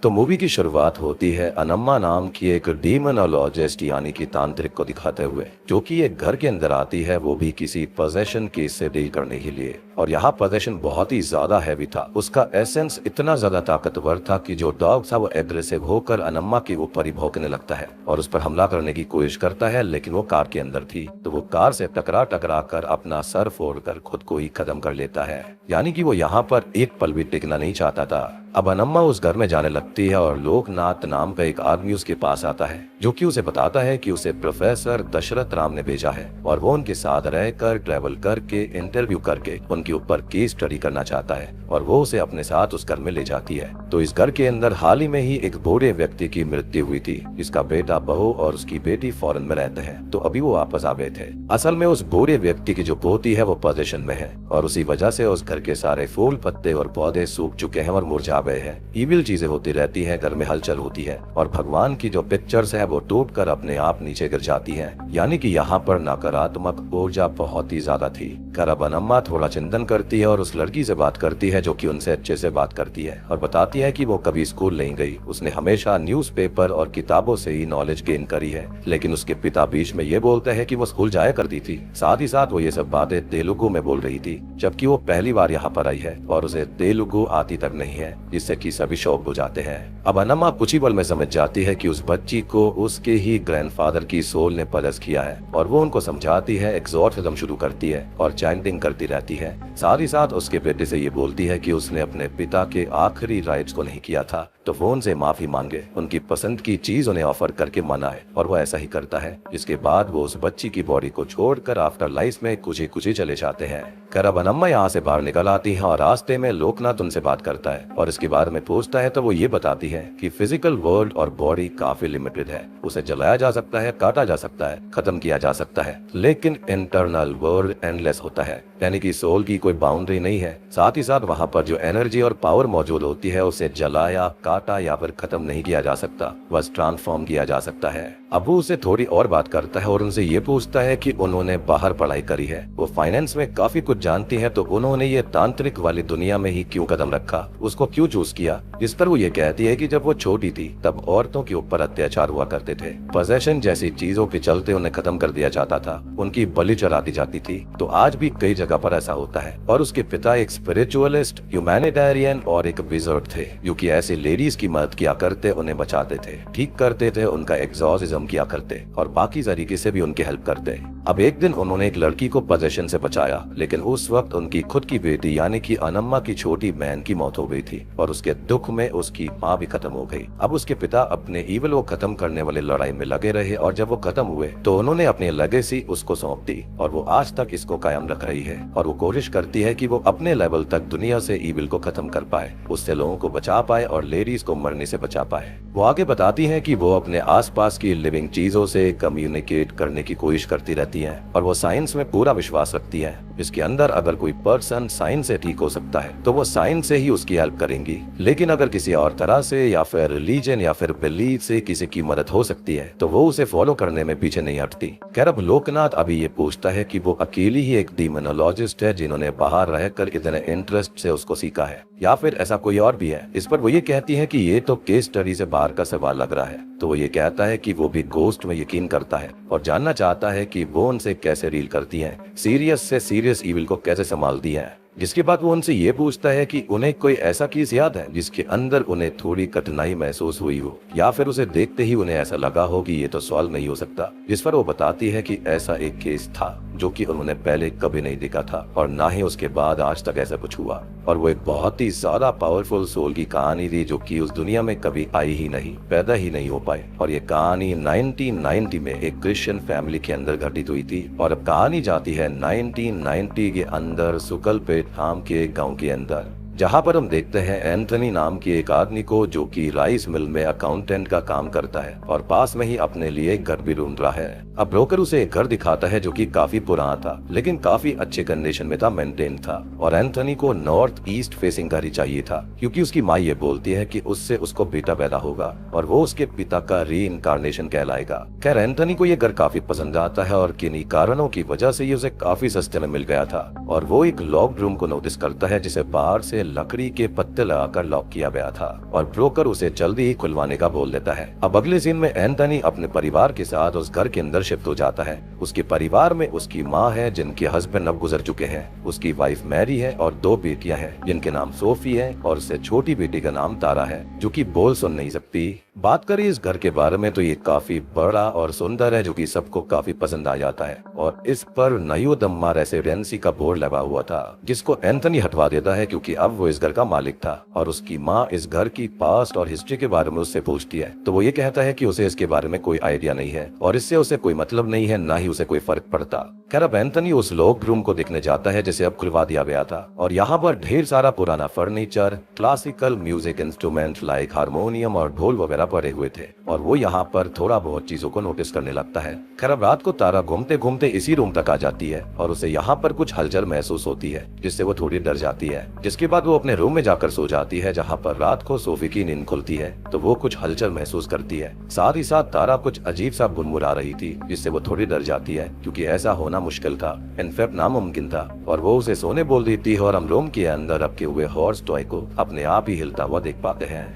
तो मूवी की शुरुआत होती है अनम्मा नाम की एक डीमोनोलॉजिस्ट यानी कि तांत्रिक को दिखाते हुए, जो कि एक घर के अंदर आती है, वो भी किसी पोजेशन केस से डील करने के लिए। और यहाँ पोजेशन बहुत ही ज्यादा हैवी था। उसका एसेंस इतना ज्यादा ताकतवर था कि जो डॉग था वो एग्रेसिव होकर अनम्मा के ऊपर ही भौंकने लगता है और उस पर हमला करने की कोशिश करता है, लेकिन वो कार के अंदर थी तो वो कार से टकरा टकरा कर अपना सर फोड़कर खुद को ही खत्म कर लेता है। यानी कि वो यहाँ पर एक पल भी टिकना नहीं चाहता था। अब अनम्मा उस घर में जाने लगती है और लोकनाथ नाम का एक आदमी उसके पास आता है, जो कि उसे बताता है कि उसे प्रोफेसर दशरथ राम ने भेजा है और वो उनके साथ रहकर ट्रैवल करके इंटरव्यू करके उनके ऊपर केस स्टडी करना चाहता है और वो उसे अपने साथ उस घर में ले जाती है। तो इस घर के अंदर हाल ही में ही एक बूढ़े व्यक्ति की मृत्यु हुई थी, जिसका बेटा, बहू और उसकी बेटी फॉरेन में रहते हैं, तो अभी वो वापस आ गए थे। असल में उस बूढ़े व्यक्ति की जो पोती है वो पोजीशन में है और उसी वजह से उस घर के सारे फूल, पत्ते और पौधे सूख चुके हैं और मुरझा गए हैं। इविल चीजें होती रहती हैं, घर में हलचल होती है और भगवान की जो पिक्चर्स है वो टूट कर अपने आप नीचे गिर जाती हैं। यानी कि यहाँ पर नकारात्मक ऊर्जा बहुत ही ज्यादा थी। अब अनम्मा थोड़ा चिंतन करती है और उस लड़की से बात करती है, जो कि उनसे अच्छे से बात करती है और बताती है कि वो कभी स्कूल नहीं गई, उसने हमेशा न्यूज़पेपर और किताबों से ही नॉलेज गेन करी है। लेकिन उसके पिता बीच में ये बोलते हैं कि वो स्कूल जाया करती थी। साथ ही साथ वो ये सब बातें तेलुगु में बोल रही थी, जबकि वो पहली बार यहाँ पर आई है और उसे तेलुगु आती तक नहीं है, जिससे कि सभी शौक हो जाते हैं। अब अनम्मा कुछ ही पल में समझ जाती है कि उस बच्ची को उसके ही ग्रैंडफादर की सोल ने पलस किया है और वो उनको समझाती है, एक्सॉर्सिज्म शुरू करती है और चैंटिंग करती रहती है। साथ ही साथ उसके बेटे से ये बोलती है कि उसने अपने पिता के आखिरी राइट्स को नहीं किया था, तो वो उनसे माफी मांगे, उनकी पसंद की चीज उन्हें ऑफर करके मनाए और वो ऐसा ही करता है। जिसके बाद वो उस बच्ची की बॉडी को छोड़कर आफ्टर लाइफ में कुछ ही चले जाते हैं। अब अनम्मा यहाँ से बाहर निकल आती है और रास्ते में लोकनाथ उनसे बात करता है और इसके बारे में पूछता है, तो वो ये बताती है कि फिजिकल वर्ल्ड और बॉडी काफी लिमिटेड है, उसे जलाया जा सकता है, काटा जा सकता है, खत्म किया जा सकता है, लेकिन इंटरनल वर्ल्ड एंडलेस होता है, यानी कि सोल की कोई बाउंड्री नहीं है। साथ ही साथ वहाँ पर जो एनर्जी और पावर मौजूद होती है उसे जलाया, काटा या फिर खत्म नहीं किया जा सकता, बस ट्रांसफॉर्म किया जा सकता है। अब वो उसे थोड़ी और बात करता है और उनसे ये पूछता है कि उन्होंने बाहर पढ़ाई करी है, वो फाइनेंस में काफी कुछ जानती है, तो उन्होंने ये तांत्रिक वाली दुनिया में ही क्यों कदम रखा, उसको क्यों चूज किया। जिस पर वो ये कहती है कि जब वो छोटी थी तब औरतों के ऊपर अत्याचार हुआ करते थे, पोजेशन जैसी चीजों के चलते उन्हें खत्म कर दिया जाता था, उनकी बलि चढ़ा दी जाती थी। तो आज भी कई जगह पर ऐसा होता है। और उसके पिता एक स्पिरिचुअलिस्ट, ह्यूमैनिटेरियन और एक विजर्ड थे, जो कि ऐसी लेडीज की मदद किया करते, उन्हें बचाते थे, ठीक करते थे, उनका एग्जॉर्सिज्म किया करते और बाकी तरीके से भी उनकी हेल्प करते। अब एक दिन उन्होंने एक लड़की को पोजेशन से बचाया, लेकिन उस वक्त उनकी खुद की बेटी यानी कि अनम्मा की छोटी बहन की मौत हो गई थी और उसके दुख में उसकी माँ भी खत्म हो गई। अब उसके पिता अपने ईविल को खत्म करने वाली लड़ाई में लगे रहे और जब वो खत्म हुए तो उन्होंने अपनी लेगेसी उसको सौंप दी और वो आज तक इसको कायम रख रही है और वो कोशिश करती है कि वो अपने लेवल तक दुनिया से ईविल को खत्म कर पाए, उससे लोगों को बचा पाए और लेडीज को मरने से बचा पाए। वो आगे बताती है कि वो अपने आसपास की लिविंग चीजों से कम्युनिकेट करने की कोशिश करती रहती है और वो साइंस में पूरा विश्वास रखती है, जिसके अंदर अगर कोई पर्सन साइंस से ठीक हो सकता है तो वो साइंस से ही उसकी हेल्प करेंगी, लेकिन अगर किसी और तरह से या फिर रिलीजन या फिर बिलीफ से किसी की मदद हो सकती है तो वो उसे फॉलो करने में पीछे नहीं हटती। अब लोकनाथ अभी ये पूछता है कि वो अकेली ही एक डीमोनोलॉजिस्ट है जिन्होंने बाहर रहकर इतने इंटरेस्ट से उसको सीखा है, या फिर ऐसा कोई और भी है। इस पर वो ये कहती है कि ये तो केस स्टडी से बाहर का सवाल लग रहा है। तो वो ये कहता है कि वो भी गोस्ट में यकीन करता है और जानना चाहता है कि वो उनसे कैसे डील करती है, सीरियस से सीरियस ईविल को कैसे संभालती है। जिसके बाद वो उनसे ये पूछता है कि उन्हें कोई ऐसा केस याद है जिसके अंदर उन्हें थोड़ी कठिनाई महसूस हुई हो, या फिर उसे देखते ही उन्हें ऐसा लगा हो कि ये तो सॉल्व नहीं हो सकता। जिस पर वो बताती है कि ऐसा एक केस था जो कि उन्होंने पहले कभी नहीं देखा था और ना ही उसके बाद आज तक ऐसा कुछ हुआ, और वो एक बहुत ही ज्यादा पावरफुल सोल की कहानी थी जो कि उस दुनिया में कभी आई ही नहीं, पैदा ही नहीं हो पाई। और ये कहानी 1990 में एक क्रिश्चियन फैमिली के अंदर घटित हुई थी और अब कहानी जाती है 1990 के अंदर सुकलपेट नाम के गांव के अंदर, जहाँ पर हम देखते हैं एंथनी नाम के एक आदमी को जो कि राइस मिल में अकाउंटेंट का काम करता है और पास में ही अपने लिए एक घर भी ढूंढ रहा है। अब ब्रोकर उसे एक घर दिखाता है जो कि काफी पुराना था लेकिन काफी अच्छे कंडीशन में था, मेंटेन था, और एंथनी को नॉर्थ ईस्ट फेसिंग घर ही चाहिए था क्योंकि उसकी माँ ये बोलती है कि उससे उसको बेटा पैदा होगा और वो उसके पिता का री इनकारनेशन कहलाएगा। खैर एंथनी को ये घर काफी पसंद आता है और किन्हीं कारणों की वजह से ये उसे काफी सस्ते में मिल गया था और वो एक लॉक्ड रूम को नोटिस करता है जिसे बाहर से लकड़ी के पत्ते लगाकर लॉक किया गया था और ब्रोकर उसे जल्दी ही खुलवाने का बोल देता है। अब अगले सीन में एंथनी अपने परिवार के साथ उस घर के अंदर शिफ्ट हो जाता है। उसके परिवार में उसकी माँ है जिनके हस्बैंड अब गुजर चुके हैं, उसकी वाइफ मैरी है और 2 बेटियां हैं जिनके नाम सोफी है और उससे छोटी बेटी का नाम तारा है जो कि बोल सुन नहीं सकती। बात करें इस घर के बारे में तो ये काफी बड़ा और सुंदर है जो कि सबको काफी पसंद आ जाता है और इस पर नयो दम्मा रेसिडेंसी का बोर्ड लगा हुआ था जिसको एंथनी हटवा देता है क्योंकि अब वो इस घर का मालिक था। और उसकी माँ इस घर की पास्ट और हिस्ट्री के बारे में उससे पूछती है तो वो ये कहता है कि उसे इसके बारे में कोई आइडिया नहीं है और इससे उसे कोई मतलब नहीं है, ना ही उसे कोई फर्क पड़ता। खैर अब एंथनी उस लॉक रूम को देखने जाता है जिसे अब खुलवा दिया गया था और यहाँ पर ढेर सारा पुराना furniture, classical music instrument like harmonium और ढोल वगैरह पड़े हुए थे और वो यहाँ पर थोड़ा बहुत चीजों को नोटिस करने लगता है। खैर अब रात को तारा घूमते घूमते इसी रूम तक आ जाती है और उसे यहाँ पर कुछ हलचल महसूस होती है जिससे वो थोड़ी डर जाती है, जिसके बाद वो अपने रूम में जाकर सो जाती है जहाँ पर रात को सोफी की नींद खुलती है तो वो कुछ हलचल महसूस करती है। साथ ही साथ तारा कुछ अजीब सा गुनगुना रही थी जिससे वो थोड़ी डर जाती है क्योंकि ऐसा होना मुश्किल था, इनफैक्ट नामुमकिन था और वो उसे सोने बोल देती है और हम रूम के अंदर रखे हुए हॉर्स टॉय को अपने आप ही हिलता हुआ देख पाते हैं।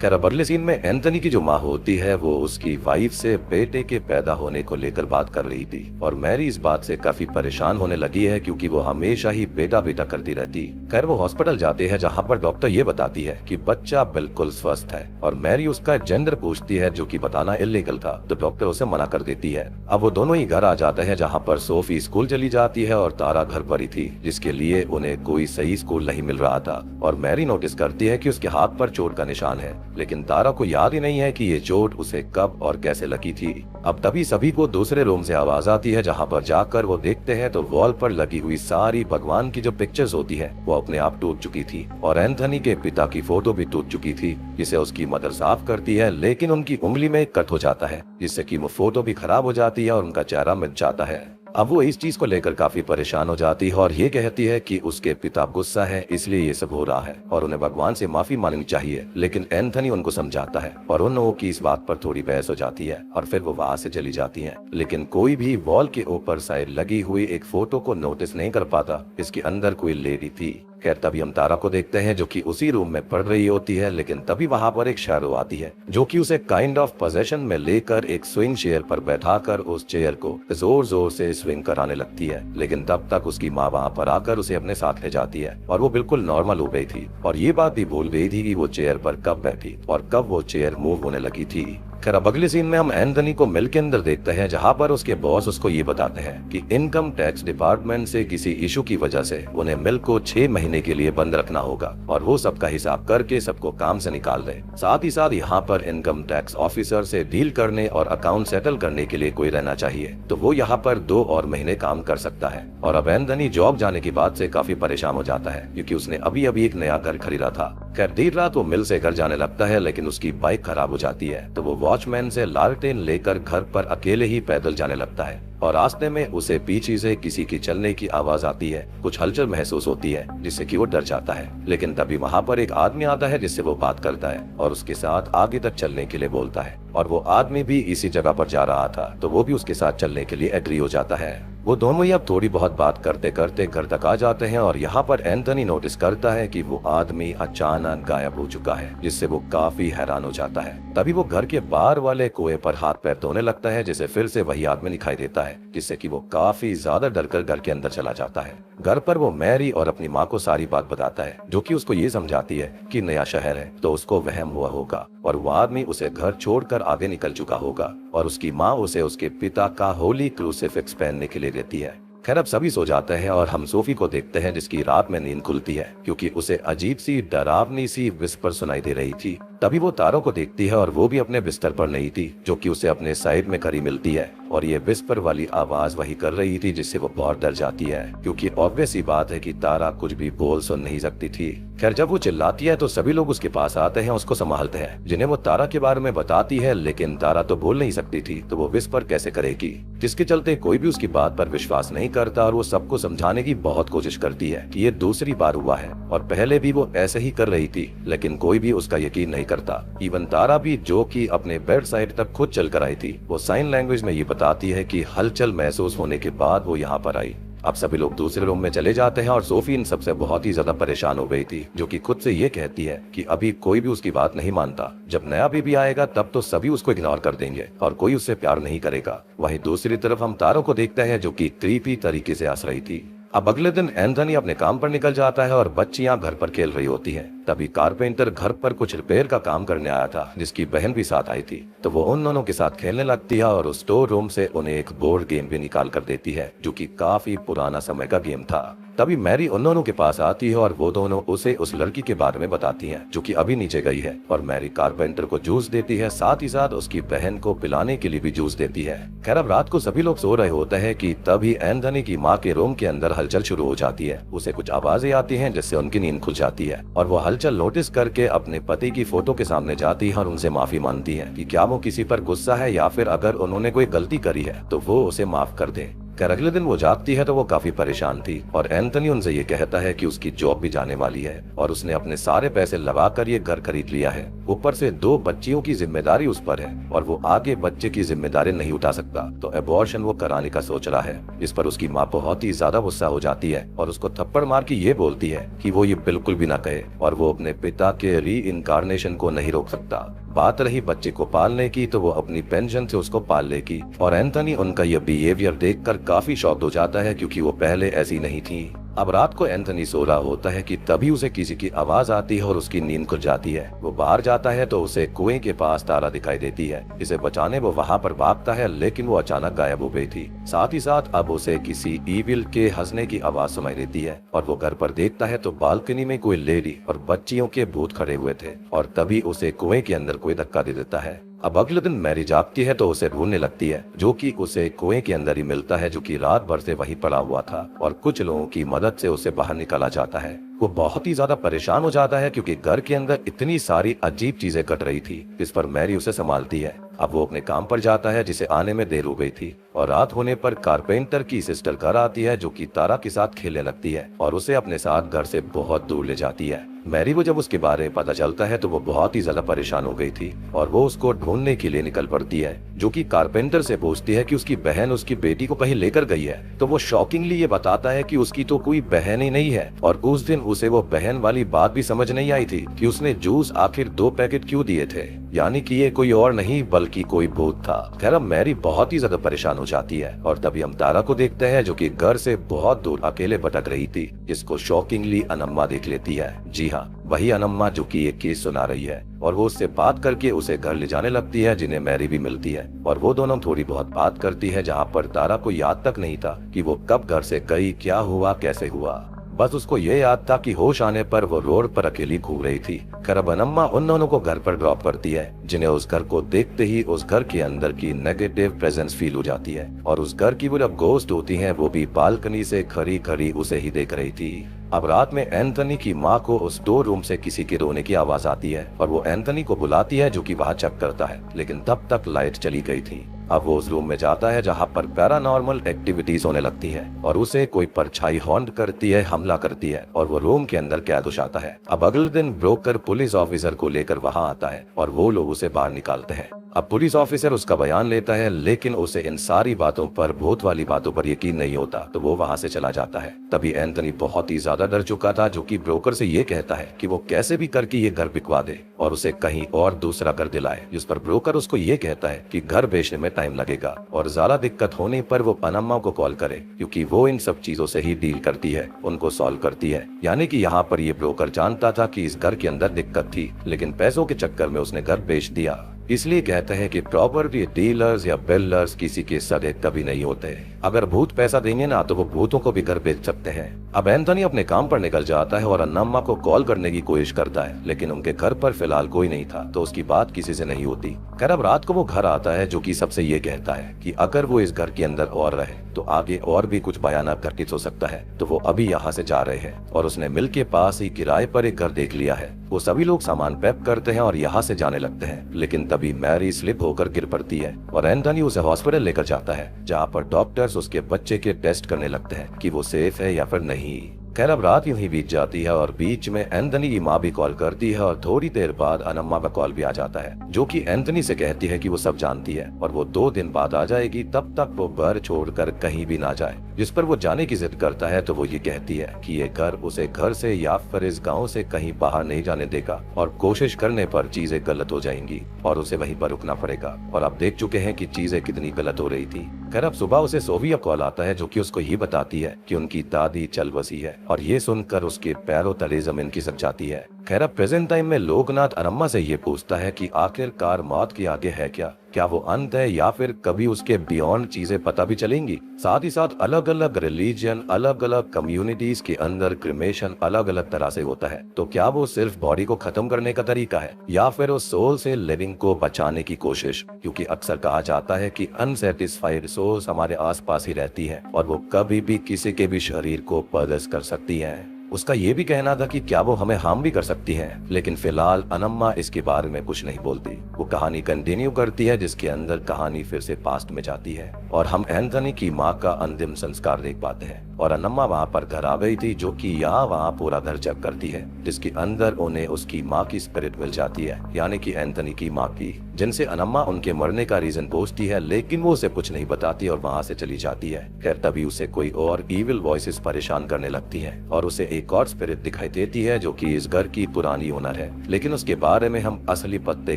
खैर अब अगले सीन में एंथनी की जो माँ होती है वो उसकी वाइफ से बेटे के पैदा होने को लेकर बात कर रही थी और मैरी इस बात से काफी परेशान होने लगी है क्योंकि वो हमेशा ही बेटा बेटा करती रहती। खैर वो हॉस्पिटल जाते हैं जहाँ पर डॉक्टर ये बताती है कि बच्चा बिल्कुल स्वस्थ है और मैरी उसका जेंडर पूछती है जो कि बताना इलीगल था तो डॉक्टर उसे मना कर देती है। अब वो दोनों ही घर आ जाते हैं जहाँ पर सोफी स्कूल चली जाती है और तारा घर पर ही थी जिसके लिए उन्हें कोई सही स्कूल नहीं मिल रहा था और मैरी नोटिस करती है कि उसके हाथ पर चोट का निशान है लेकिन तारा को याद ही नहीं है कि ये चोट उसे कब और कैसे लगी थी। अब तभी सभी को दूसरे रूम से आवाज आती है जहाँ पर जाकर वो देखते हैं तो वॉल पर लगी हुई सारी भगवान की जो पिक्चर्स होती है वो अपने आप टूट चुकी थी और एंथनी के पिता की फोटो भी टूट चुकी थी जिसे उसकी मदर साफ करती है लेकिन उनकी उंगली में कट हो जाता है जिससे कि वो फोटो भी खराब हो जाती है और उनका चेहरा मिट जाता है। अब वो इस चीज को लेकर काफी परेशान हो जाती है और ये कहती है कि उसके पिता गुस्सा है इसलिए ये सब हो रहा है और उन्हें भगवान से माफी मांगनी चाहिए, लेकिन एंथनी उनको समझाता है और उन लोगों की इस बात पर थोड़ी बहस हो जाती है और फिर वो वहाँ से चली जाती हैं। लेकिन कोई भी वॉल के ऊपर साइड लगी हुई एक फोटो को नोटिस नहीं कर पाता, इसके अंदर कोई लेडी थी। खैर तभी हम तारा को देखते हैं जो कि उसी रूम में पढ़ रही होती है, लेकिन तभी वहाँ पर एक शैडो आती है जो कि उसे काइंड ऑफ पोजेशन में लेकर एक स्विंग चेयर पर बैठाकर उस चेयर को जोर जोर से स्विंग कराने लगती है। लेकिन तब तक उसकी माँ वहाँ पर आकर उसे अपने साथ ले जाती है और वो बिल्कुल नॉर्मल हो गई थी और ये बात भी भूल गई थी कि वो चेयर पर कब बैठी और कब वो चेयर मूव होने लगी थी। खैर अब अगले सीन में हम एंथनी को मिल के अंदर देखते हैं जहाँ पर उसके बॉस उसको ये बताते हैं कि इनकम टैक्स डिपार्टमेंट से किसी इशू की वजह से उन्हें मिल को 6 महीने के लिए बंद रखना होगा और वो सबका हिसाब करके सबको काम से निकाल दे। साथ ही साथ यहाँ पर इनकम टैक्स ऑफिसर से डील करने और अकाउंट सेटल करने के लिए कोई रहना चाहिए, तो वो यहाँ पर 2 और महीने काम कर सकता है। और अब एंथनी जॉब जाने की बात से काफी परेशान हो जाता है क्योंकि उसने अभी अभी एक नया घर खरीदा था। खैर देर रात वो मिल से घर जाने लगता है लेकिन उसकी बाइक खराब हो जाती है तो वो वॉचमैन से लालटेन लेकर घर पर अकेले ही पैदल जाने लगता है और रास्ते में उसे पीछे से किसी की चलने की आवाज आती है, कुछ हलचल महसूस होती है जिससे कि वो डर जाता है। लेकिन तभी वहाँ पर एक आदमी आता है जिससे वो बात करता है और उसके साथ आगे तक चलने के लिए बोलता है और वो आदमी भी इसी जगह पर जा रहा था तो वो भी उसके साथ चलने के लिए एग्री हो जाता है। वो दोनों ही अब थोड़ी बहुत बात करते करते घर तक आ जाते हैं और यहाँ पर एंथनी नोटिस करता है कि वो आदमी अचानक गायब हो चुका है जिससे वो काफी हैरान हो जाता है। तभी वो घर के बाहर वाले कुएं पर हाथ पैर धोने लगता है जिसे फिर से वही आदमी दिखाई देता है जिससे कि वो काफी ज्यादा डरकर घर के अंदर चला जाता है। घर पर वो मैरी और अपनी माँ को सारी बात बताता है जो कि उसको ये समझाती है कि नया शहर है तो उसको वहम हुआ होगा और वो आदमी उसे घर छोड़कर आगे निकल चुका होगा और उसकी माँ उसे उसके पिता का होली क्रूसिफिक्स पहनने के लिए देती है। खैर अब सभी सो जाते हैं और हम सोफी को देखते हैं जिसकी रात में नींद खुलती है क्योंकि उसे अजीब सी डरावनी सी विस्पर सुनाई दे रही थी। तभी वो तारों को देखती है और वो भी अपने बिस्तर पर नहीं थी जो कि उसे अपने साइड में खड़ी मिलती है और ये विस्पर वाली आवाज वही कर रही थी जिससे वो बहुत डर जाती है क्योंकि ऑब्वियस ही बात है कि तारा कुछ भी बोल सुन नहीं सकती थी। खैर जब वो चिल्लाती है तो सभी लोग उसके पास आते हैं, उसको संभालते हैं, जिन्हें वो तारा के बारे में बताती है, लेकिन तारा तो बोल नहीं सकती थी तो वो विस्पर कैसे करेगी, जिसके चलते कोई भी उसकी बात पर विश्वास नहीं करता और वो सबको समझाने की बहुत कोशिश करती है कि ये दूसरी बार हुआ है और पहले भी वो ऐसे ही कर रही थी, लेकिन कोई भी उसका यकीन नहीं करता। इवन तारा भी जो कि अपने बेड साइड तक खुद चल कर आई थी, वो साइन लैंग्वेज में ये बताती है कि हलचल महसूस होने के बाद वो यहाँ पर आई। अब सभी लोग दूसरे रूम में चले जाते हैं और सोफी इन सबसे बहुत ही ज्यादा परेशान हो गई थी, जो कि खुद से ये कहती है कि अभी कोई भी उसकी बात नहीं मानता। जब नया बेबी आएगा तब तो सभी उसको इग्नोर कर देंगे और कोई उससे प्यार नहीं करेगा। वहीं दूसरी तरफ हम तारो को देखते हैं, जो कि क्रीपी तरीके से हंस रही थी। अब अगले दिन एंथनी अपने काम पर निकल जाता है और बच्चियां घर पर खेल रही होती हैं। तभी कारपेंटर घर पर कुछ रिपेयर का काम करने आया था, जिसकी बहन भी साथ आई थी। तो वो उन दोनों के साथ खेलने लगती है और उस स्टोर रूम से उन्हें एक बोर्ड गेम भी निकाल कर देती है, जो कि काफी पुराना समय का गेम था। तभी मैरी उन दोनों के पास आती है और वो दोनों उसे उस लड़की के बारे में बताती हैं, जो कि अभी नीचे गई है। और मैरी कारपेंटर को जूस देती है, साथ ही साथ उसकी बहन को पिलाने के लिए भी जूस देती है। खैर अब रात को सभी लोग सो रहे होते हैं कि तभी एंथनी की माँ के रूम के अंदर हलचल शुरू हो जाती है। उसे कुछ आवाजें आती हैं, जिससे उनकी नींद खुल जाती है और वो हलचल नोटिस करके अपने पति की फोटो के सामने जाती है और उनसे माफी मांगती है कि क्या वो किसी पर गुस्सा है या फिर अगर उन्होंने कोई गलती करी है तो वो उसे माफ कर दे। खैर अगले दिन वो जागती है तो वो काफी परेशान थी और एंथनी उनसे ये कहता है कि उसकी जॉब भी जाने वाली है और उसने अपने सारे पैसे लगाकर ये घर खरीद लिया है। ऊपर से 2 बच्चियों की जिम्मेदारी उस पर है और वो आगे बच्चे की जिम्मेदारी नहीं उठा सकता, तो एबॉर्शन वो कराने का सोच रहा है। इस पर उसकी माँ बहुत ही ज्यादा गुस्सा हो जाती है और उसको थप्पड़ मार के ये बोलती है कि वो ये बिल्कुल भी ना कहे और वो अपने पिता के री इनकारनेशन को नहीं रोक सकता। बात रही बच्चे को पालने की, तो वो अपनी पेंशन से उसको पाल लेगी। और एंथनी उनका ये बिहेवियर देखकर काफी शॉक्ड हो जाता है, क्योंकि वो पहले ऐसी नहीं थी। अब रात को एंथनी सो रहा होता है कि तभी उसे किसी की आवाज आती है और उसकी नींद खुल जाती है। वो बाहर जाता है तो उसे कुएं के पास तारा दिखाई देती है। इसे बचाने वो वहां पर भागता है, लेकिन वो अचानक गायब हो गई थी। साथ ही साथ अब उसे किसी ईविल के हंसने की आवाज सुनाई देती है और वो घर पर देखता है तो बालकनी में कोई लेडी और बच्चियों के भूत खड़े हुए थे और तभी उसे कुएं के अंदर कोई धक्का दे देता है। अब अगले दिन मैरी जागती है तो उसे ढूंढने लगती है, जो कि उसे कुएं के अंदर ही मिलता है, जो कि रात भर से वहीं पड़ा हुआ था और कुछ लोगों की मदद से उसे बाहर निकाला जाता है। वो बहुत ही ज्यादा परेशान हो जाता है, क्योंकि घर के अंदर इतनी सारी अजीब चीजें घट रही थी, जिस पर मैरी उसे संभालती है। अब वो अपने काम पर जाता है, जिसे आने में देर हो गई थी और रात होने पर कारपेंटर की सिस्टर घर आती है, जो कि तारा के साथ खेलने लगती है और उसे अपने साथ घर से बहुत दूर ले जाती है। मैरी को जब उसके बारे में पता चलता है तो वो बहुत ही ज्यादा परेशान हो गई थी और वो उसको ढूंढने के लिए निकल पड़ती है, जो कि कारपेंटर से पूछती है कि उसकी बहन उसकी बेटी को कहीं लेकर गई है। तो वो शॉकिंगली ये बताता है कि उसकी तो कोई बहन ही नहीं है और उस दिन उसे वो बहन वाली बात भी समझ नहीं आई थी कि उसने जूस आखिर 2 पैकेट क्यों दिए थे, यानी कि ये कोई और नहीं बल्कि कोई भूत था। खैर अब मैरी बहुत ही ज्यादा परेशान हो जाती है और तभी हम तारा को देखते हैं, जो कि घर से बहुत दूर अकेले भटक रही थी, जिसको शॉकिंगली अनम्मा देख लेती है। जी हाँ, वही अनम्मा जो कि एक केस सुना रही है और वो उससे बात करके उसे घर ले जाने लगती है, जिन्हें मैरी भी मिलती है और वो दोनों थोड़ी बहुत बात करती है, जहाँ पर तारा को याद तक नहीं था कि वो कब घर से गई, क्या हुआ, कैसे हुआ। बस उसको ये याद था कि होश आने पर वो रोड पर अकेली घूम रही थी। खैर अब अनम्मा उन दोनों को घर पर ड्रॉप करती है, जिन्हें उस घर को देखते ही उस घर के अंदर की नेगेटिव प्रेजेंस फील हो जाती है और उस घर की वो जब गोस्ट होती हैं, वो भी बालकनी से खड़ी खड़ी उसे ही देख रही थी। अब रात में एंथनी की माँ को उस स्टोर रूम से किसी के रोने की आवाज आती है और वो एंथनी को बुलाती है, जो कि वहाँ चेक करता है, लेकिन तब तक लाइट चली गई थी। अब वो उस रूम में जाता है जहाँ पर पैरानॉर्मल एक्टिविटीज होने लगती है और उसे कोई परछाई हॉन्ट करती है, हमला करती है और वो रूम के अंदर कैद हो जाता है। अब अगले दिन ब्रोकर पुलिस ऑफिसर को लेकर वहाँ आता है और वो लोग उसे बाहर निकालते हैं। अब पुलिस ऑफिसर उसका बयान लेता है, लेकिन उसे इन सारी बातों पर, भूत वाली बातों पर यकीन नहीं होता, तो वो वहाँ से चला जाता है। तभी एंथनी बहुत ही ज्यादा डर चुका था, जो कि ब्रोकर से ये कहता है कि वो कैसे भी करके ये घर बिकवा दे और उसे कहीं और दूसरा घर दिलाए, जिस पर ब्रोकर उसको ये कहता है कि घर बेचने में टाइम लगेगा और ज्यादा दिक्कत होने पर वो अनम्मा को कॉल करे, क्योंकि वो इन सब चीजों से ही डील करती है, उनको सॉल्व करती है। यानी कि यहाँ पर ये ब्रोकर जानता था कि इस घर के अंदर दिक्कत थी, लेकिन पैसों के चक्कर में उसने घर बेच दिया। इसलिए कहते हैं कि प्रॉपर्टी डीलर्स या बिल्डर्स किसी के सगे कभी नहीं होते। अगर भूत पैसा देंगे ना, तो वो भूतों को भी घर बेच सकते हैं। अब एंथनी अपने काम पर निकल जाता है और अनम्मा को कॉल करने की कोशिश करता है, लेकिन उनके घर पर फिलहाल कोई नहीं था, तो उसकी बात किसी से नहीं होती। खैर अब रात को वो घर आता है, जो कि सबसे ये कहता है कि अगर वो इस घर के अंदर और रहे तो आगे और भी कुछ भयानक घटित हो सकता है, तो वो अभी यहाँ से जा रहे हैं और उसने मिल के पास ही किराए पर एक घर देख लिया है। वो सभी लोग सामान पैक करते हैं और यहाँ से जाने लगते हैं, लेकिन तभी मैरी स्लिप होकर गिर पड़ती है और एंथनी उसे हॉस्पिटल लेकर जाता है, जहाँ पर डॉक्टर्स उसके बच्चे के टेस्ट करने लगते हैं कि वो सेफ है या फिर नहीं। खैर अब रात यूं ही बीत जाती है और बीच में एंथनी की माँ भी कॉल करती है और थोड़ी देर बाद अनम्मा का कॉल भी आ जाता है, जो कि एंथनी से कहती है कि वो सब जानती है और वो 2 दिन बाद आ जाएगी, तब तक वो घर छोड़कर कहीं भी ना जाए। जिस पर वो जाने की जिद करता है तो वो ये कहती है कि ये घर उसे घर से या फिर इस गांव से कहीं बाहर नहीं जाने देगा और कोशिश करने पर चीजें गलत हो जाएंगी और उसे वहीं पर रुकना पड़ेगा। और आप देख चुके हैं कि चीजें कितनी गलत हो रही थी। खैर अब सुबह उसे सोफिया कॉल आता है जो कि उसको ये बताती है कि उनकी दादी चल बसी है और ये सुनकर उसके पैरों तले जमीन खिसक जाती है। खैर अब प्रेजेंट टाइम में लोकनाथ अनम्मा से ये पूछता है कि आखिरकार मौत के आगे है क्या वो अंत है या फिर कभी उसके बियॉन्ड चीजें पता भी चलेंगी। साथ ही साथ अलग अलग रिलीजन, अलग अलग कम्युनिटीज के अंदर क्रिमेशन अलग अलग तरह से होता है, तो क्या वो सिर्फ बॉडी को खत्म करने का तरीका है या फिर उस सोल से लिविंग को बचाने की कोशिश। क्योंकि अक्सर कहा जाता है कि अनसेटिस्फाइड सोल्स हमारे आसपास ही रहती है और वो कभी भी किसी के भी शरीर को पॉजेस कर सकती है। उसका ये भी कहना था कि क्या वो हमें हार्म भी कर सकती है, लेकिन फिलहाल अनम्मा इसके बारे में कुछ नहीं बोलती। वो कहानी कंटिन्यू करती है जिसके अंदर कहानी फिर से पास्ट में जाती है और हम एंथनी की माँ का अंतिम संस्कार देख पाते हैं। और अनम्मा वहाँ पर घर आ गई थी जो कि यहाँ वहाँ पूरा घर चेक करती है, जिसके अंदर उन्हें उसकी माँ की स्पिरिट मिल जाती है, यानी कि एंथनी की माँ की, जिनसे अनम्मा उनके मरने का रीजन पूछती है, लेकिन वो उसे कुछ नहीं बताती और वहाँ से चली जाती है। खैर तभी उसे कोई और इविल वॉइसेस परेशान करने लगती है और उसे एक और स्पिरिट दिखाई देती है जो कि इस घर की पुरानी ओनर है, लेकिन उसके बारे में हम असली पत्ते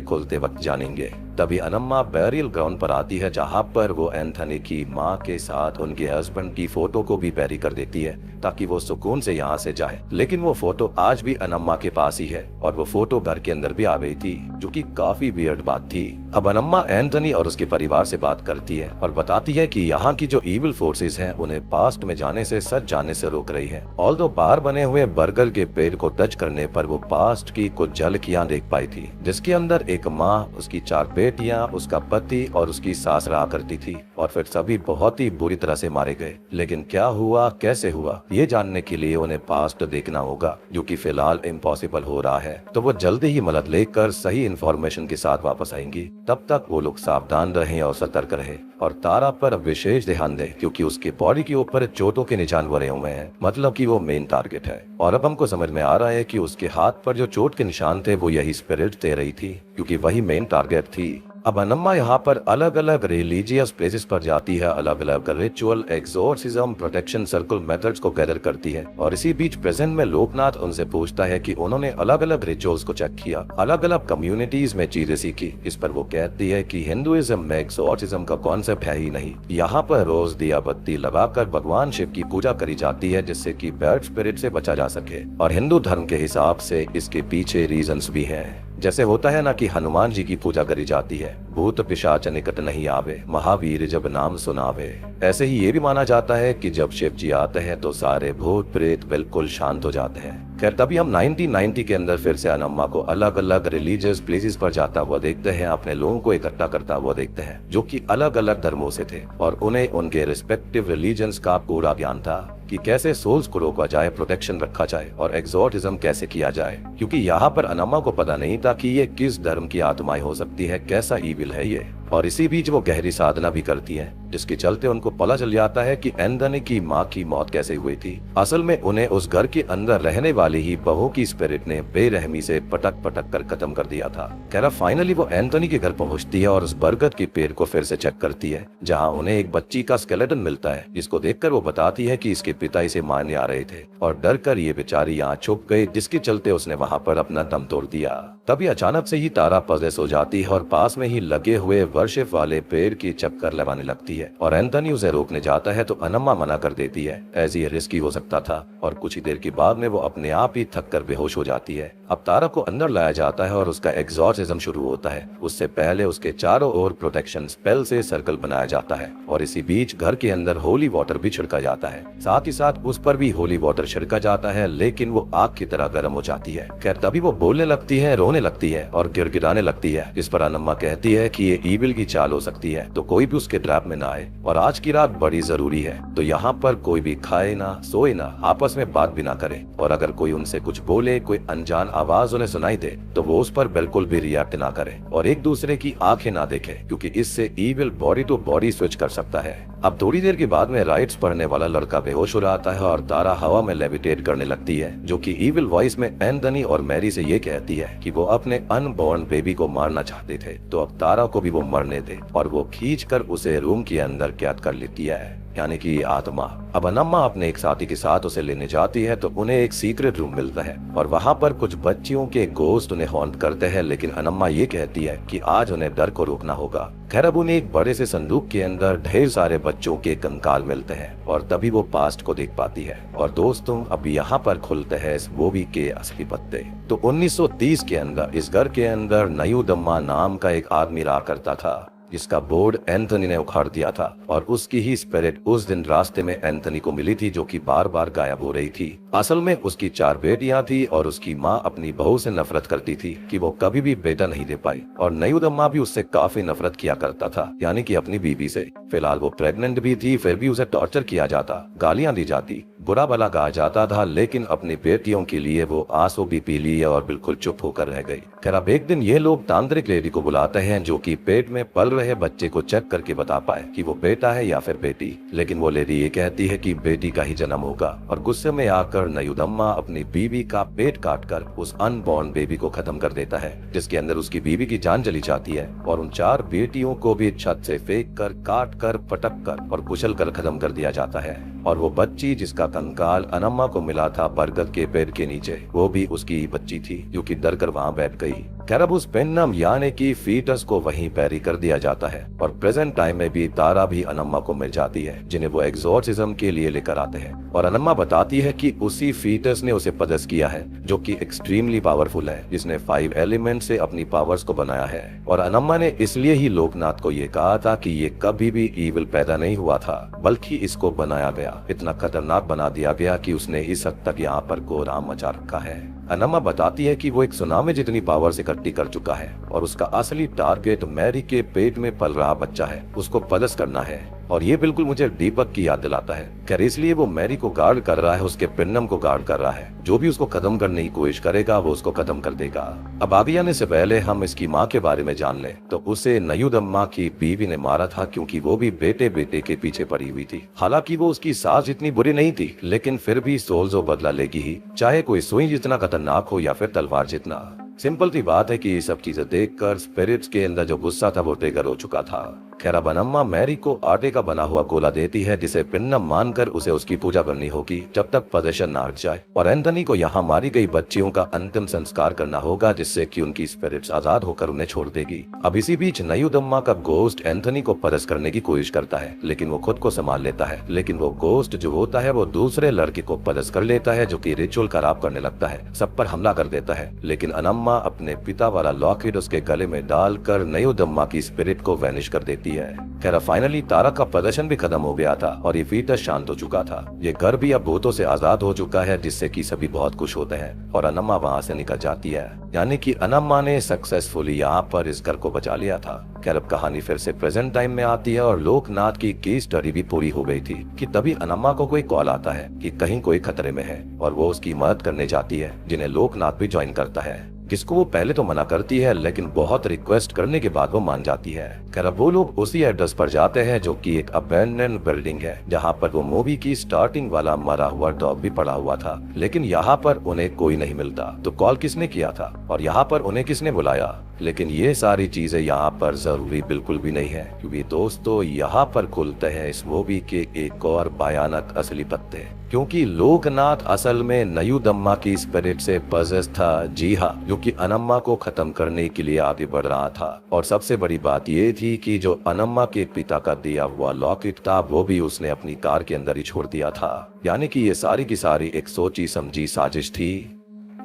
खोलते वक्त जानेंगे। तभी अनम्मा बैरियल ग्राउंड पर आती है जहाँ पर वो एंथनी की माँ के साथ उनके हस्बैंड की फोटो को भी बैरी कर देती है ताकि वो सुकून से यहाँ से जाए, लेकिन वो फोटो आज भी अनम्मा के पास ही है और वो फोटो घर के अंदर भी आ गई थी, जो कि काफी वियर्ड बात थी। अब अनम्मा एंथनी और उसके परिवार से बात करती है और बताती है कि यहाँ की जो इविल फोर्सेस हैं उन्हें पास्ट में जाने से सच जाने से रोक रही है। ऑल्दो बाहर बने हुए बर्गर के पेड़ को टच करने पर वो पास्ट की कुछ झलकियां देख पाई थी, जिसके अंदर एक माँ, उसकी 4 बेटियां, उसका पति और उसकी सास रहा करती थी और फिर सभी बहुत ही बुरी तरह से मारे गए। लेकिन क्या हुआ, कैसे हुआ, ये जानने के लिए उन्हें पास्ट देखना होगा, जो कि फिलहाल इम्पॉसिबल हो रहा है। तो वो जल्दी ही मदद लेकर सही इन्फॉर्मेशन के साथ वापस आएंगी। तब तक वो लोग सावधान रहें और सतर्क रहें और तारा पर विशेष ध्यान दें क्योंकि उसके बॉडी के ऊपर चोटों के निशान बने हुए हैं, मतलब कि वो मेन टारगेट है। और अब हमको समझ में आ रहा है कि उसके हाथ पर जो चोट के निशान थे वो यही स्पिरिट दे रही थी क्योंकि वही मेन टारगेट थी। अब अनम्मा यहाँ पर अलग अलग रिलीजियस प्लेसेस पर जाती है, अलग अलग ritual, exorcism, protection circle methods को गैदर करती है और इसी बीच प्रेजेंट में लोकनाथ उनसे पूछता है कि उन्होंने अलग अलग रिचुअल्स को चेक किया, अलग अलग कम्युनिटीज में चीजें सीखी। इस पर वो कहती है कि हिंदुइज्म में एक्सोर्सिज्म का कॉन्सेप्ट है ही नहीं। यहाँ पर रोज दिया बत्ती लगाकर भगवान शिव की पूजा करी जाती है जिससे कि बैड स्पिरिट से बचा जा सके और हिंदू धर्म के हिसाब से इसके पीछे रीजंस भी हैं। जैसे होता है ना कि हनुमान जी की पूजा करी जाती है, भूत पिशाच निकट नहीं आवे, महावीर जब नाम सुनावे। ऐसे ही ये भी माना जाता है कि जब शिव जी आते हैं तो सारे भूत प्रेत बिल्कुल शांत हो जाते हैं। खैर तभी हम 1990 के अंदर फिर से अनम्मा को अलग अलग रिलीजियस प्लेसेस पर जाता हुआ देखते हैं, अपने लोगों को इकट्ठा करता हुआ देखते हैं जो कि अलग अलग धर्मों से थे और उन्हें उनके रिस्पेक्टिव रिलीजन्स का पूरा ज्ञान था कि कैसे सोल्स को रोका जाए, प्रोटेक्शन रखा जाए और एक्सोर्सिज्म कैसे किया जाए, क्योंकि यहाँ पर अनम्मा को पता नहीं था कि ये किस धर्म की आत्माएं हो सकती है, कैसा ईविल है ये। और इसी बीच वो गहरी साधना भी करती है जिसके चलते उनको पता चल जाता है कि एंथनी की माँ की मौत कैसे हुई थी। असल में उन्हें उस घर के अंदर रहने वाली ही बहू की स्पिरिट ने बेरहमी से पटक पटक कर खत्म कर दिया था। खैर फाइनली वो एंथनी के घर पहुंचती है और उस बरगद के पेड़ को फिर से चेक करती है जहाँ उन्हें एक बच्ची का स्केलेटन मिलता है, जिसको देखकर वो बताती है कि इसके पिता इसे मारने आ रहे थे और डर कर ये बेचारी यहाँ छुप गई, जिसके चलते उसने वहाँ पर अपना दम तोड़ दिया। तभी अचानक से ही तारा पजेस हो जाती है और पास में ही लगे हुए वर्शिप वाले पेड़ की चक्कर लगाने लगती है और एंथनी उसे रोकने जाता है तो अनम्मा मना कर देती है, ऐसी ये रिस्की हो सकता था। और कुछ ही देर के बाद में वो अपने आप ही थक कर बेहोश हो जाती है। अब तारा को अंदर लाया जाता है और उसका एक्सोर्सिज्म शुरू होता है। उससे पहले उसके चारों ओर प्रोटेक्शन स्पेल से सर्कल बनाया जाता है और इसी बीच घर के अंदर होली वाटर भी छिड़का जाता है। साथ ही साथ उस पर भी होली वाटर छिड़का जाता है, लेकिन वो आग की तरह गर्म हो जाती है। खैर तभी वो बोलने लगती है, रोने लगती है और गिड़गिड़ाने लगती है। इस पर अनम्मा कहती है कि ये ईविल की चाल हो सकती है, तो कोई भी उसके ट्रैप में ना आए और आज की रात बड़ी जरूरी है, तो यहाँ पर कोई भी खाए ना, सोए ना, आपस में बात भी ना करे और अगर कोई उनसे कुछ बोले, कोई अनजान आवाज उन्हें सुनाई दे तो वो उस पर बिल्कुल भी रिएक्ट ना करे और एक दूसरे की आंखें ना देखे, क्योंकि इससे evil body to body switch कर सकता है। अब थोड़ी देर के बाद में राइट्स पढ़ने वाला लड़का बेहोश हो जाता है और तारा हवा में लेविटेट करने लगती है, जो कि ईविल वॉइस में एंथनी और मैरी से ये कहती है कि वो अपने अनबॉर्न बेबी को मारना चाहते थे, तो अब तारा को भी वो मरने दे और वो खींचकर उसे रूम के अंदर कैद कर लेती है। यानी कि आत्मा। अब अनम्मा अपने एक साथी के साथ उसे लेने जाती है तो उन्हें एक सीक्रेट रूम मिलता है और वहाँ पर कुछ बच्चियों के गोश्त उन्हें हॉन्ट करते हैं, लेकिन अनम्मा ये कहती है कि आज उन्हें डर को रोकना होगा। खैर अब उन्हें एक बड़े से संदूक के अंदर ढेर सारे बच्चों के कंकाल मिलते हैं और तभी वो पास्ट को देख पाती है। और दोस्तों अब यहाँ पर खुलते हैं इस मूवी के असली पत्ते। तो 1930 के अंदर इस घर के अंदर नयूदम्मा नाम का एक आदमी रहा करता था जिसका बोर्ड एंथनी ने उखाड़ दिया था और उसकी ही स्पिरिट उस दिन रास्ते में एंथनी को मिली थी जो कि बार बार गायब हो रही थी। असल में उसकी 4 बेटियां थी और उसकी माँ अपनी बहू से नफरत करती थी कि वो कभी भी बेटा नहीं दे पाई और नयूदम्मा भी उससे काफी नफरत किया करता था, यानी कि अपनी बीवी से। फिलहाल वो प्रेग्नेंट भी थी, फिर भी उसे टॉर्चर किया जाता, गालियां दी जाती, बुरा भला कहा जाता था, लेकिन अपनी बेटियों के लिए वो आंसू भी पी लिए और बिल्कुल चुप होकर रह गई। खैर अब एक दिन ये लोग तांत्रिक लेडी को बुलाते हैं जो कि पेट में पल रहे बच्चे को चेक करके बता पाए कि वो बेटा है या फिर बेटी, लेकिन वो लेडी ये कहती है कि बेटी का ही जन्म होगा और गुस्से में आकर नयूदम्मा अपनी बीवी का पेट काटकर उस अनबॉर्न बेबी को खत्म कर देता है, जिसके अंदर उसकी बीवी की जान चली जाती है और उन 4 बेटियों को भी छत से फेंक कर, काट कर, पटक कर और कुचल कर खत्म कर दिया जाता है। और वो बच्ची जिसका कंकाल अनम्मा को मिला था बरगद के पेड़ के नीचे, वो भी उसकी ही बच्ची थी जो कि डर कर वहाँ बैठ गई। खैर अब उस पेन्नम यानी कि फीटस को वहीं पैरी कर दिया जाता है और प्रेजेंट टाइम में भी तारा भी अनम्मा को मिल जाती है जिन्हें वो एग्जॉर्सिज्म के लिए लेकर आते हैं और अनम्मा बताती है कि उसी फीटस ने उसे पजेस किया है जो कि एक्सट्रीमली पावरफुल है, जिसने 5 एलिमेंट से अपनी पावर्स को बनाया है। और अनम्मा ने इसलिए ही लोकनाथ को ये कहा था कि ये कभी भी ईविल पैदा नहीं हुआ था बल्कि इसको बनाया गया, इतना खतरनाक बना दिया गया कि उसने इस हद तक यहाँ पर कोहराम मचा रखा है। अनम्मा बताती है कि वो एक सुनामी जितनी पावर्स इकट्ठी कर चुका है और उसका असली टारगेट मैरी के पेट में पल रहा बच्चा है, उसको पलस करना है। और ये बिल्कुल मुझे दीपक की याद दिलाता है। खैर इसलिए वो मैरी को गार्ड कर रहा है, उसके पिन्नम को गार्ड कर रहा है। जो भी उसको खत्म करने की कोशिश करेगा वो उसको खत्म कर देगा। अब आगे जाने से पहले हम इसकी माँ के बारे में जान लें तो उसे नयूदम्मा की बीवी ने मारा था क्योंकि वो भी बेटे बेटे के पीछे पड़ी हुई थी। हालांकि वो उसकी सास इतनी बुरी नहीं थी, लेकिन फिर भी सोल्जो बदला लेगी ही, चाहे कोई सुई जितना खतरनाक हो या फिर तलवार जितना। सिंपल सी बात है कि ये सब चीजें देखकर स्पिरिट्स के अंदर जो गुस्सा था वो ट्रिगर हो चुका था। खैर अब अनम्मा मैरी को आटे का बना हुआ गोला देती है जिसे पिन्नम मानकर उसे उसकी पूजा करनी होगी जब तक पोजेशन ना हट जाए और एंथनी को यहाँ मारी गई बच्चियों का अंतिम संस्कार करना होगा जिससे कि उनकी स्पिरिट्स आजाद होकर उन्हें छोड़ देगी। अब इसी बीच नयूदम्मा का गोस्ट एंथनी को परस करने की कोशिश करता है, लेकिन वो खुद को संभाल लेता है। लेकिन वो गोस्ट जो होता है वो दूसरे लड़के को परस कर लेता है जो कि रिचुअल खराब करने लगता है, सब पर हमला कर देता है। लेकिन अनम्मा अपने पिता वाला लॉकेट उसके गले में डालकर नयूदम्मा की स्पिरिट को वैनिश कर देती है। खैर फाइनली तारा का प्रदर्शन भी खत्म हो गया था और ये फीटस शांत हो चुका था। ये घर भी अब भूतों से आजाद हो चुका है जिससे कि सभी बहुत खुश होते हैं और अनम्मा वहाँ से निकल जाती है, यानी कि अनम्मा ने सक्सेसफुली यहाँ पर इस घर को बचा लिया था। खैर अब कहानी फिर से प्रेजेंट टाइम में आती है और लोकनाथ की केस स्टडी भी पूरी हो गई थी कि तभी अनम्मा को कोई कॉल आता है कि कहीं कोई खतरे में है और वो उसकी मदद करने जाती है, जिन्हें लोकनाथ भी ज्वाइन करता है, जिसको वो पहले तो मना करती है लेकिन बहुत रिक्वेस्ट करने के बाद वो मान जाती है। खैर अब वो लोग उसी एड्रेस पर जाते हैं जो कि एक अबैंडन बिल्डिंग है जहाँ पर वो मूवी की स्टार्टिंग वाला मरा हुआ डॉग भी पड़ा हुआ था, लेकिन यहाँ पर उन्हें कोई नहीं मिलता। तो कॉल किसने किया था और यहाँ पर उन्हें किसने बुलाया? लेकिन ये सारी चीजें यहाँ पर जरूरी बिल्कुल भी नहीं है, क्योंकि दोस्तों यहाँ पर खुलते हैं इस मूवी के एक और भयानक असली पत्ते, क्योंकि लोकनाथ असल में नयूदम्मा की स्पिरिट से पजेस था। जी हाँ, जो कि अनम्मा को खत्म करने के लिए आगे बढ़ रहा था। और सबसे बड़ी बात ये थी कि जो अनम्मा के पिता का दिया हुआ लॉकेट था वो भी उसने अपनी कार के अंदर ही छोड़ दिया था, यानी कि ये सारी की सारी एक सोची समझी साजिश थी।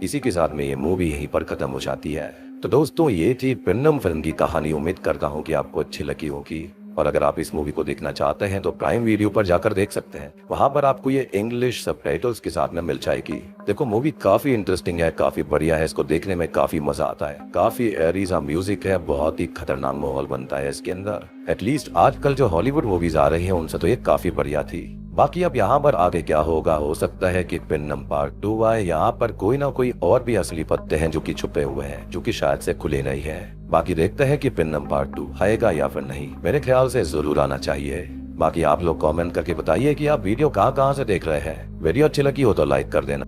इसी के साथ में ये मूवी यहीं पर खत्म हो जाती है। तो दोस्तों ये थी पिन्नम फिल्म की कहानी। उम्मीद करता हूँ कि आपको अच्छी लगी होगी और अगर आप इस मूवी को देखना चाहते हैं तो प्राइम वीडियो पर जाकर देख सकते हैं। वहां पर आपको ये इंग्लिश सबटाइटल्स के साथ में मिल जाएगी। देखो मूवी काफी इंटरेस्टिंग है, काफी बढ़िया है, इसको देखने में काफी मजा आता है, काफी एरीजा म्यूजिक है, बहुत ही खतरनाक माहौल बनता है इसके अंदर। एटलीस्ट आजकल जो हॉलीवुड मूवीज आ रही है उनसे तो ये काफी बढ़िया थी। बाकी अब यहाँ पर आगे क्या होगा, हो सकता है कि पिन्नम पार्ट 2 आए। यहाँ पर कोई ना कोई और भी असली पत्ते हैं जो कि छुपे हुए हैं, जो कि शायद से खुले नहीं हैं। बाकी देखते हैं कि पिन्नम पार्ट 2 आएगा या फिर नहीं। मेरे ख्याल से जरूर आना चाहिए। बाकी आप लोग कमेंट करके बताइए कि आप वीडियो कहाँ से देख रहे हैं। वीडियो अच्छी लगी हो तो लाइक कर देना।